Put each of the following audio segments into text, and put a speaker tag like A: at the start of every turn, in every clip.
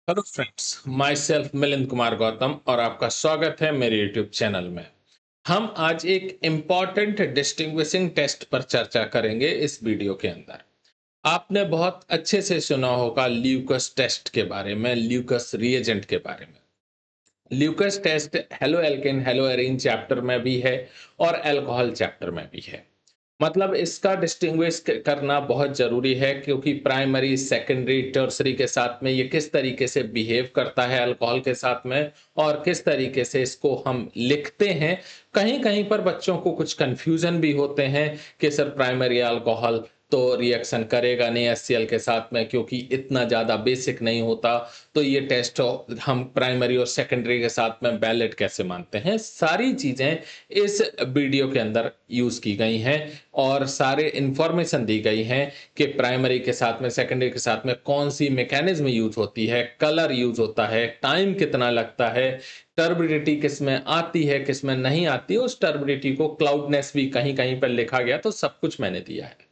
A: Hello friends, my self Milind Kumar Gautam और आपका स्वागत है मेरे यूट्यूब चैनल में। हम आज एक इम्पॉर्टेंट डिस्टिंग्विशिंग टेस्ट पर चर्चा करेंगे इस वीडियो के अंदर। आपने बहुत अच्छे से सुना होगा ल्यूकस टेस्ट के बारे में, ल्यूकस रिएजेंट के बारे में। Lucas test haloalkane haloarene chapter में भी है और अल्कोहल चैप्टर में भी है। मतलब इसका डिस्टिंग्विश करना बहुत ज़रूरी है, क्योंकि प्राइमरी, सेकेंडरी, टर्सरी के साथ में ये किस तरीके से बिहेव करता है अल्कोहल के साथ में और किस तरीके से इसको हम लिखते हैं। कहीं-कहीं पर बच्चों को कुछ कन्फ्यूज़न भी होते हैं कि सर प्राइमरी अल्कोहल तो रिएक्शन करेगा नहीं एचसीएल के साथ में, क्योंकि इतना ज़्यादा बेसिक नहीं होता। तो ये टेस्ट हम प्राइमरी और सेकेंडरी के साथ में वैलिड कैसे मानते हैं? सारी चीज़ें इस वीडियो के अंदर यूज़ की गई हैं और सारे इन्फॉर्मेशन दी गई हैं कि प्राइमरी के साथ में, सेकेंडरी के साथ में कौन-सी मैकेनिज़्म यूज़ होती है, कलर यूज़ होता है, टाइम कितना लगता है, टर्बिडिटी किसमें आती है, किसमें नहीं आती है। उस टर्बिडिटी को क्लाउडनेस भी कहीं-कहीं पर लिखा गया, तो सब कुछ मैंने दिया है।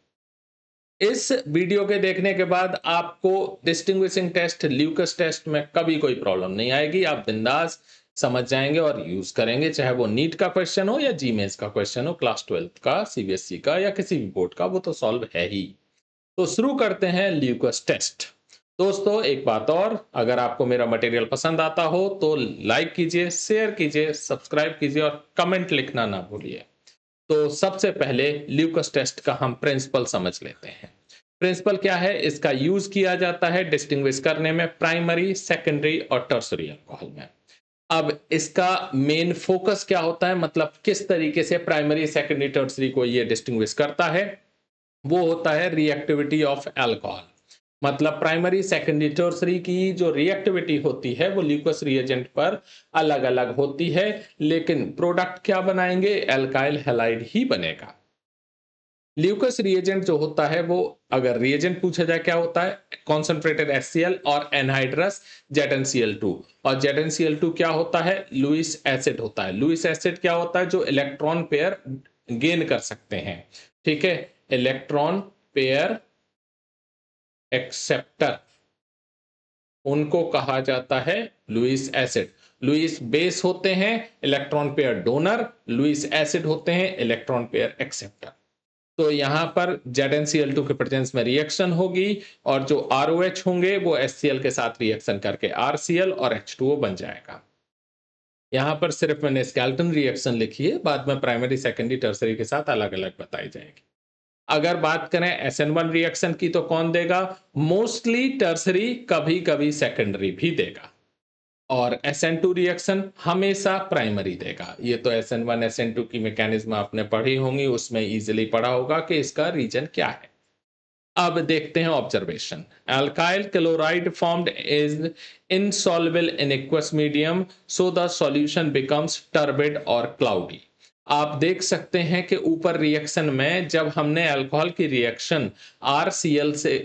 A: इस वीडियो के देखने के बाद आपको डिस्टिंग्विशिंग टेस्ट, ल्यूकस टेस्ट में कभी कोई प्रॉब्लम नहीं आएगी। आप बिंदास समझ जाएँगे और यूज़ करेंगे, चाहे वो नीट का क्वेश्चन हो या जीमेंस का क्वेश्चन हो, क्लास 12th का, सीबीएसई का या किसी भी बोर्ड का, वो तो सॉल्व है ही। तो शुरू करते हैं ल्यूकस टेस्ट। दोस्तों, एक बात और, अगर आपको मेरा मटेरियल पसंद आता हो तो लाइक कीजिए, शेयर कीजिए, सब्सक्राइब कीजिए और कमेंट लिखना ना भूलिए। तो सबसे पहले ल्यूकस टेस्ट का हम प्रिंसिपल समझ लेते हैं। प्रिंसिपल क्या है? इसका यूज़ किया जाता है डिस्टिंग्विश करने में प्राइमरी, सेकेंडरी और टर्शियरी अल्कोहल में। अब इसका मेन फोकस क्या होता है, मतलब किस तरीके से प्राइमरी, सेकेंडरी, टर्शियरी को ये डिस्टिंग्विश करता है? वो होता है रिएक्टिविटी ऑफ अल्कोहल। मतलब प्राइमरी, सेकेंडरी, टर्शियरी की जो रिएक्टिविटी होती है वो ल्यूकस रिएजेंट पर अलग-अलग होती है, लेकिन प्रोडक्ट क्या बनाएँगे? एल्काइल हैलाइड ही बनेगा। ल्यूकस रिएजेंट जो होता है वो, अगर रिएजेंट पूछा जाए क्या होता है, कॉन्सेंट्रेटेड HCl और एनहाइड्रस ZnCl2। और ZnCl2 क्या होता है? लुईस एसिड होता है। लुईस एसिड क्या होता है? जो इलेक्ट्रॉन पेयर गेन कर सकते हैं। ठीक है, इलेक्ट्रॉन पेयर एक्सेप्टर, उनको कहा जाता है लुईस एसिड। लुईस बेस होते हैं electron pair donor, Lewis acid होते हैं इलेक्ट्रॉन पेयर एक्सेप्टर। तो यहाँ पर ZnCl2 के प्रेजेंस में रिएक्शन होगी और जो ROH होंगे वो HCl के साथ रिएक्शन करके RCl और H2O बन जाएगा। यहाँ पर सिर्फ मैंने स्केलेटन रिएक्शन लिखी है, बाद में प्राइमरी, सेकेंडरी, टर्शियरी के साथ अलग-अलग बताई जाएगी। अगर बात करें SN1 रिएक्शन की तो कौन देगा? मोस्टली टर्शियरी, कभी-कभी सेकेंडरी भी देगा। और SN2 रिएक्शन हमेशा प्राइमरी देगा। ये तो SN1, SN2 की मैकेनिज्म आपने पढ़ी होंगी, उसमें इजीली पढ़ा होगा कि इसका रीजन क्या है। अब देखते हैं observation. Alkyl chloride formed is insoluble in aqueous medium, so the solution becomes turbid और cloudy। आप देख सकते हैं कि ऊपर रिएक्शन में जब हमने अल्कोहल की रिएक्शन RCl से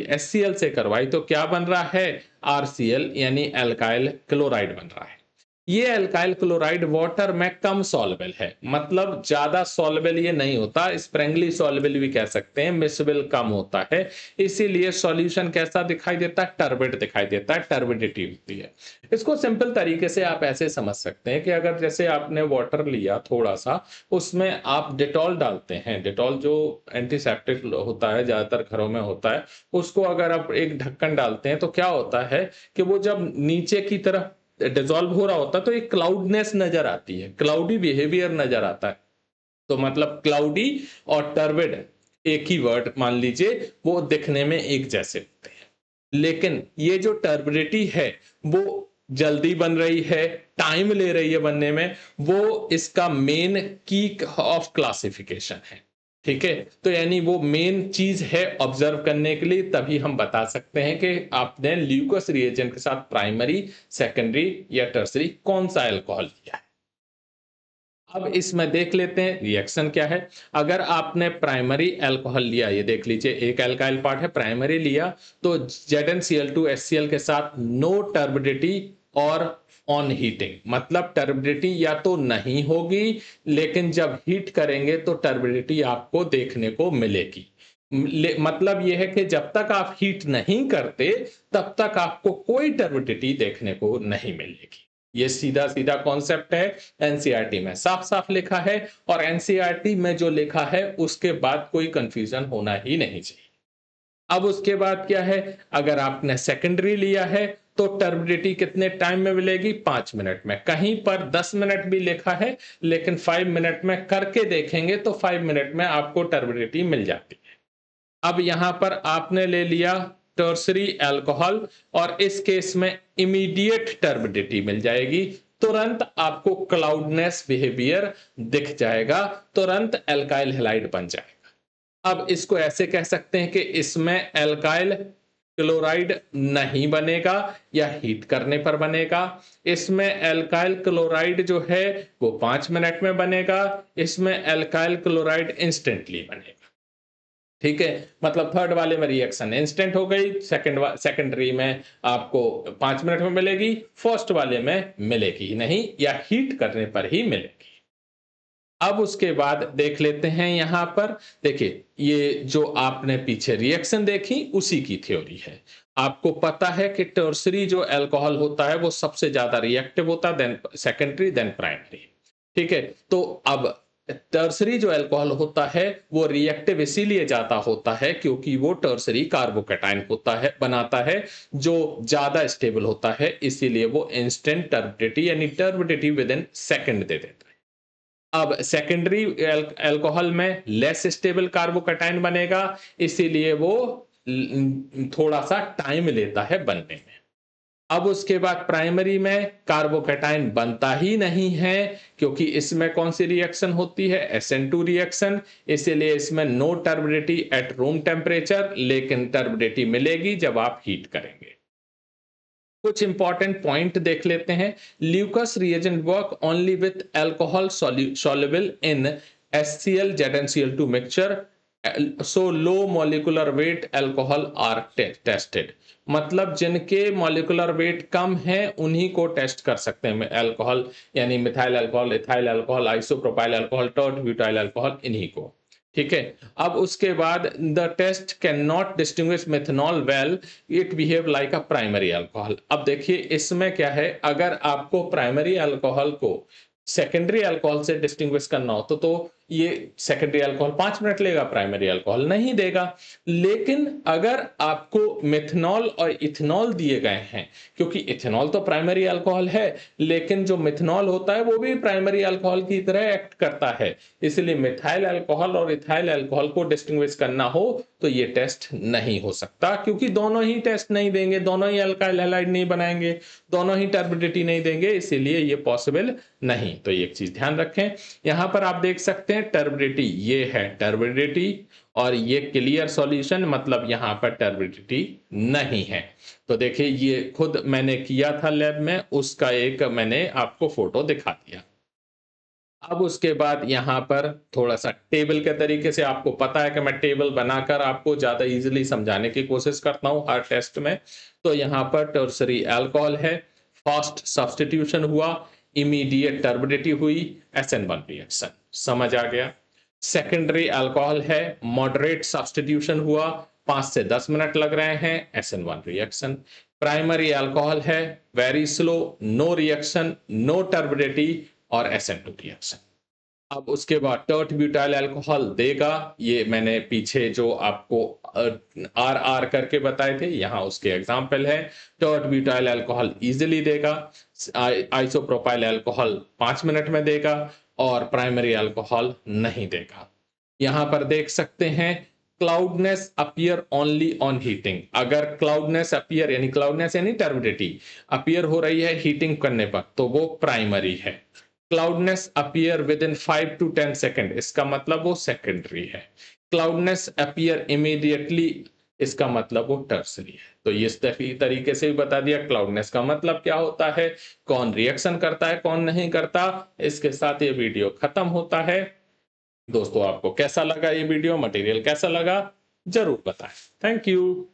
A: HCl से करवाई तो क्या बन रहा है? RCl यानी अल्काइल क्लोराइड बन रहा है। ये अल्काइल क्लोराइड वाटर में कम सॉल्युबल है, मतलब ज्यादा सॉल्युबल ये नहीं होता, स्प्रेंगली सॉल्युबल भी कह सकते हैं, मिसबल कम होता है। इसीलिए सॉल्यूशन कैसा दिखाई देता है? टर्बिड दिखाई देता है, टर्बिडिटी होती है। इसको सिंपल तरीके से आप ऐसे समझ सकते हैं कि अगर जैसे आपने वाटर लिया थोड़ा सा, उसमें आप डिटॉल डालते हैं, डिटॉल जो एंटीसेप्टिक होता है, ज्यादातर घरों में होता है, उसको अगर आप एक ढक्कन डालते हैं तो क्या होता है कि वो जब नीचे की तरफ डिसॉल्व हो रहा होता है तो एक क्लाउडनेस नजर आती है, क्लाउडी बिहेवियर नजर आता है। तो मतलब क्लाउडी और टर्बिड एक ही वर्ड मान लीजिए, वो दिखने में एक जैसे होते हैं। लेकिन ये जो टर्बिडिटी है वो जल्दी बन रही है, टाइम ले रही है बनने में, वो इसका मेन की ऑफ क्लासिफिकेशन है। ठीक है, तो यानी वो मेन चीज है ऑब्जर्व करने के लिए, तभी हम बता सकते हैं कि आपने ल्यूकस रिएजेंट के साथ प्राइमरी, सेकेंडरी या टर्सरी कौन सा अल्कोहल लिया है। अब इसमें देख लेते हैं रिएक्शन क्या है। अगर आपने प्राइमरी अल्कोहल लिया, ये देख लीजिए एक अल्काइल पार्ट है, प्राइमरी लिया, तो ZnCl2 HCl के साथ नो टर्बिडिटी और ऑन हीटिंग, मतलब टर्बिडिटी या तो नहीं होगी, लेकिन जब हीट करेंगे तो टर्बिडिटी आपको देखने को मिलेगी। मतलब यह है कि जब तक आप हीट नहीं करते तब तक आपको कोई टर्बिडिटी देखने को नहीं मिलेगी। ये सीधा सीधा कॉन्सेप्ट है, एनसीईआरटी में साफ साफ लिखा है, और एनसीईआरटी में जो लिखा है उसके बाद कोई कंफ्यूजन होना ही नहीं चाहिए। अब उसके बाद क्या है, अगर आपने सेकेंडरी लिया है तो टर्बिडिटी कितने टाइम में मिलेगी? 5 मिनट में। कहीं पर 10 मिनट भी लिखा है, लेकिन 5 मिनट में करके देखेंगे तो 5 मिनट में आपको टर्बिडिटी मिल जाती है। अब यहां पर आपने ले लिया टर्सरी अल्कोहल, और इस केस में इमीडिएट टर्बिडिटी मिल जाएगी, तुरंत आपको क्लाउडनेस बिहेवियर दिख जाएगा, तुरंत एल्काइल हैलाइड बन जाएगा। अब इसको ऐसे कह सकते हैं कि इसमें एल्काइल क्लोराइड नहीं बनेगा या हीट करने पर बनेगा। इसमें एल्काइल क्लोराइड जो है वो 5 मिनट में बनेगा, इसमें एल्काइल क्लोराइड इंस्टेंटली बनेगा। ठीक है, मतलब थर्ड वाले में रिएक्शन इंस्टेंट हो गई, सेकेंडरी में आपको 5 मिनट में मिलेगी, फर्स्ट वाले में मिलेगी ही नहीं या हीट करने पर ही मिलेगी। अब उसके बाद देख लेते हैं यहां पर, देखिए ये जो आपने पीछे रिएक्शन देखी उसी की थ्योरी है। आपको पता है कि टर्सरी जो अल्कोहल होता है वो सबसे ज्यादा रिएक्टिव होता है, देन सेकेंडरी, देन प्राइमरी। ठीक है, तो अब टर्सरी जो अल्कोहल होता है वो रिएक्टिव इसीलिए ज्यादा होता है क्योंकि वो टर्सरी कार्बोकैटायन होता है, बनाता है, जो ज्यादा स्टेबल होता है, इसीलिए वो इंस्टेंट टर्बिडिटी यानी टर्बिडिटी विद इन सेकेंड दे देता है। अब सेकेंडरी अल्कोहल में लेस स्टेबल कार्बोकैटायन बनेगा, इसीलिए वो थोड़ा सा टाइम लेता है बनने में। अब उसके बाद प्राइमरी में कार्बोकैटायन बनता ही नहीं है क्योंकि इसमें कौन सी रिएक्शन होती है? SN2 रिएक्शन, इसीलिए इसमें no turbidity at room temperature, लेकिन टर्बिडिटी मिलेगी जब आप हीट करेंगे। कुछ इंपॉर्टेंट पॉइंट देख लेते हैं। Lucas reagent work only with alcohol soluble in HCl ZnCl2 mixture, so low molecular weight alcohol are tested। मतलब जिनके मॉलिकुलर वेट कम है उन्हीं को टेस्ट कर सकते हैं अल्कोहल, यानी methyl alcohol, ethyl alcohol, isopropyl alcohol, tert butyl alcohol, इन्हीं को। ठीक है, अब उसके बाद the test can not distinguish methanol well, it behave like a primary alcohol. अब देखिए इसमें क्या है, अगर आपको प्राइमरी अल्कोहल को सेकेंडरी अल्कोहल से डिस्टिंग्विश करना हो तो ये सेकेंडरी अल्कोहल 5 मिनट लेगा, प्राइमरी अल्कोहल नहीं देगा। लेकिन अगर आपको मिथनॉल और इथेनॉल दिए गए हैं, क्योंकि इथेनॉल तो प्राइमरी अल्कोहल है, लेकिन जो मिथनॉल होता है वो भी प्राइमरी अल्कोहल की तरह एक्ट करता है, इसलिए मिथाइल अल्कोहल और इथाइल अल्कोहल को डिस्टिंग्विश करना हो तो ये टेस्ट नहीं हो सकता, क्योंकि दोनों ही टेस्ट नहीं देंगे, दोनों ही अल्काइल हैलाइड नहीं बनाएंगे, दोनों ही टर्बिडिटी नहीं देंगे, इसीलिए ये पॉसिबल नहीं। तो ये एक चीज ध्यान रखें। यहां पर आप देख सकते हैं टर्बिडिटी, ये है टर्बिडिटी, और ये क्लियर सॉल्यूशन, मतलब यहां पर टर्बिडिटी नहीं है। तो देखिए ये खुद मैंने किया था लैब में, उसका एक मैंने आपको फोटो दिखा दिया। अब उसके बाद यहाँ पर थोड़ा सा टेबल के तरीके से, आपको पता है कि मैं टेबल बनाकर आपको ज्यादा इजीली समझाने की कोशिश करता हूँ हर टेस्ट में। तो यहाँ पर टर्सरी अल्कोहल है, फास्ट सब्स्टिट्यूशन हुआ, इमीडिएट टर्बिडिटी हुई, SN1 रिएक्शन, समझ आ गया। सेकेंडरी अल्कोहल है, मॉडरेट सब्स्टिट्यूशन हुआ, 5 से 10 मिनट लग रहे हैं, SN1 रिएक्शन। प्राइमरी अल्कोहल है, very slow, no reaction, no turbidity और SN2 रिएक्शन। अब उसके बाद टर्ट ब्यूटाइल अल्कोहल देगा, ये मैंने पीछे जो आपको RR करके बताए थे, यहाँ उसके एग्जाम्पल है। टर्ट ब्यूटाइल अल्कोहल इजीली देगा, आइसोप्रोपाइल अल्कोहल 5 मिनट में देगा, और प्राइमरी अल्कोहल नहीं देगा। यहाँ पर देख सकते हैं cloudiness appear only on heating. अगर क्लाउडनेस अपीयर यानी क्लाउडनेस यानी टर्बिडिटी अपीयर हो रही है हीटिंग करने पर तो वो प्राइमरी है। Cloudiness appear within 5 to 10 second, इसका मतलब वो सेकेंडरी है। क्लाउडनेस अपीयर इमीडिएटली, इसका मतलब वो टर्सरी है। तो इस तरीके से भी बता दिया क्लाउडनेस का मतलब क्या होता है, कौन रिएक्शन करता है कौन नहीं करता। इसके साथ ये वीडियो खत्म होता है। दोस्तों आपको कैसा लगा ये वीडियो, मटेरियल कैसा लगा, जरूर बताएं। Thank you.